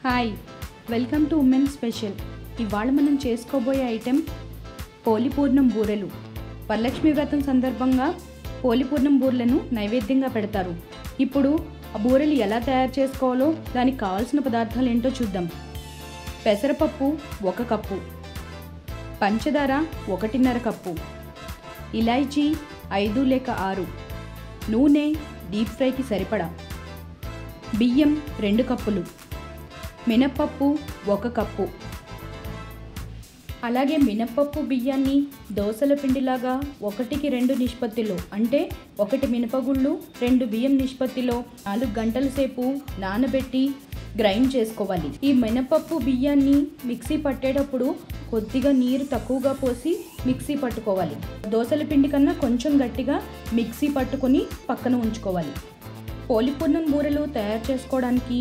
Hi welcome to women special. ఇవాళ మనం చేసుకోబోయే ఐటెం పోలిపూర్ణం బూరెలు. వరలక్ష్మి వ్రతం సందర్భంగా పోలిపూర్ణం బూరెలను నైవేద్యంగా పెడతారు. ఇప్పుడు ఆ బూరెలు ఎలా తయారు చేసుకోవాలో దానికి కావాల్సిన పదార్థాలు ఏంటో చూద్దాం. పెసరపప్పు 1 కప్పు, పంచదార 1.5 కప్పు, ఇలాచీ 5 లేక 6, నూనె డీప్ ఫ్రైకి సరిపడా, బియ్యం 2 కప్పులు, మినప్పప్పు 1 కప్పు. అలాగే మినప్పప్పు బియ్యాన్ని దోసల పిండిలాగా 1:2 నిష్పత్తిలో, అంటే 1 మినపగుళ్ళు 2 బియ్యం నిష్పత్తిలో 4 గంటల సేపు నానబెట్టి గ్రైండ్ చేసుకోవాలి. ఈ మినపప్పు బియ్యాన్ని మిక్సీ పట్టేటప్పుడు కొద్దిగా నీరు తక్కువగా పోసి మిక్సీ పట్టుకోవాలి. దోసల పిండి కన్నా కొంచెం గట్టిగా మిక్సీ పట్టుకొని పక్కన ఉంచుకోవాలి. పోలిపూర్ణం బూరెలు తయారు చేసుకోవడానికి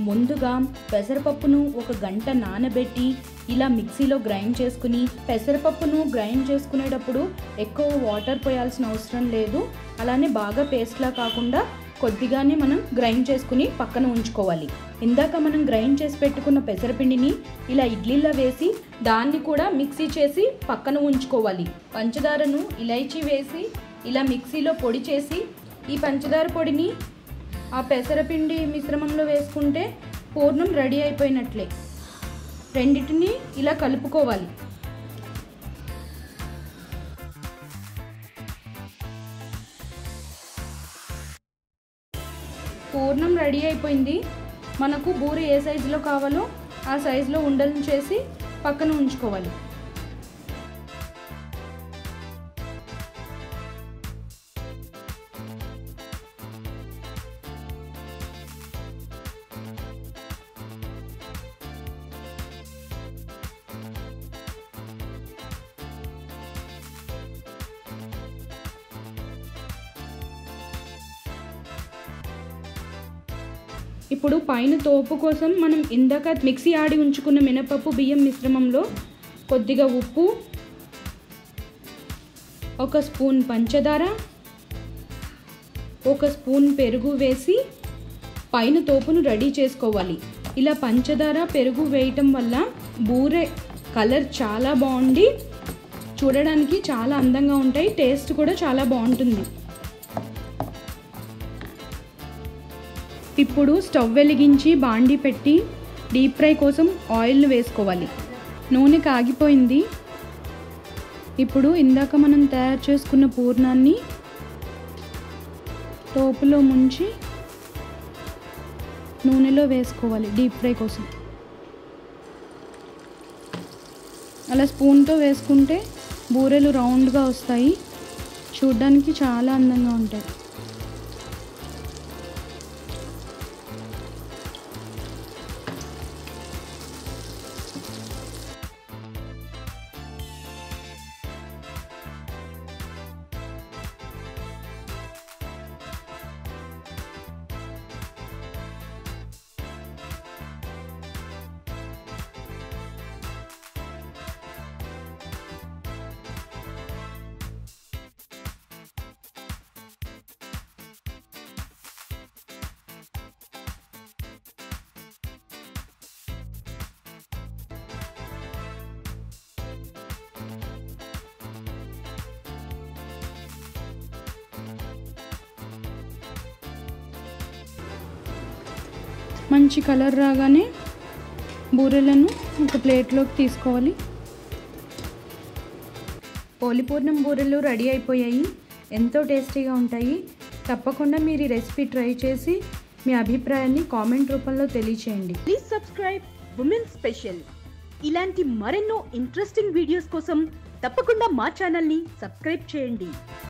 ముందుగా పెసరపప్పును 1 గంట నానబెట్టి ఇలా మిక్సీలో గ్రైండ్ చేసుకుని, పెసరపప్పును గ్రైండ్ చేసుకునేటప్పుడు ఎక్కువ వాటర్ పోయాల్సిన అవసరం లేదు. అలానే బాగా పేస్ట్లా కాకుండా కొద్దిగానే మనం గ్రైండ్ చేసుకుని పక్కన ఉంచుకోవాలి. ఇందాక మనం గ్రైండ్ చేసి పెట్టుకున్న పెసరపిండిని ఇలా ఇడ్లీలా వేసి దాన్ని కూడా మిక్సీ చేసి పక్కన ఉంచుకోవాలి. పంచదారను ఇలైచీ వేసి ఇలా మిక్సీలో పొడి చేసి ఈ పంచదార పొడిని ఆ పెసరపిండి మిశ్రమంలో వేసుకుంటే పూర్ణం రెడీ అయిపోయినట్లే. రెండింటిని ఇలా కలుపుకోవాలి. పూర్ణం రెడీ అయిపోయింది. మనకు బూరె ఏ సైజులో కావాలో ఆ సైజులో ఉండలను చేసి పక్కన ఉంచుకోవాలి. ఇప్పుడు పైన తోపు కోసం మనం ఇందాక మిక్సీ ఆడి ఉంచుకున్న మినపప్పు బియ్యం మిశ్రమంలో కొద్దిగా ఉప్పు, 1 స్పూన్ పంచదార, 1 స్పూన్ పెరుగు వేసి పైన తోపును రెడీ చేసుకోవాలి. ఇలా పంచదార పెరుగు వేయటం వల్ల బూరె కలర్ చాలా బాగుండి చూడడానికి చాలా అందంగా ఉంటాయి. టేస్ట్ కూడా చాలా బాగుంటుంది. ఇప్పుడు స్టవ్ వెలిగించి బాండీ పెట్టి డీప్ ఫ్రై కోసం ఆయిల్ను వేసుకోవాలి. నూనె కాగిపోయింది. ఇప్పుడు ఇందాక మనం తయారు చేసుకున్న పూర్ణాన్ని తోపులో ముంచి నూనెలో వేసుకోవాలి డీప్ ఫ్రై కోసం. అలా స్పూన్తో వేసుకుంటే బూరెలు రౌండ్గా వస్తాయి, చూడ్డానికి చాలా అందంగా ఉంటాయి. మంచి కలర్ రాగానే బూరెలను ఒక ప్లేట్లోకి తీసుకోవాలి. పోలిపూర్ణం బూరెలు రెడీ అయిపోయాయి. ఎంతో టేస్టీగా ఉంటాయి. తప్పకుండా మీరు ఈ రెసిపీ ట్రై చేసి మీ అభిప్రాయాన్ని కామెంట్ రూపంలో తెలియచేయండి. Please subscribe women special. ఇలాంటి మరెన్నో ఇంట్రెస్టింగ్ వీడియోస్ కోసం తప్పకుండా మా ఛానల్ని సబ్స్క్రైబ్ చేయండి.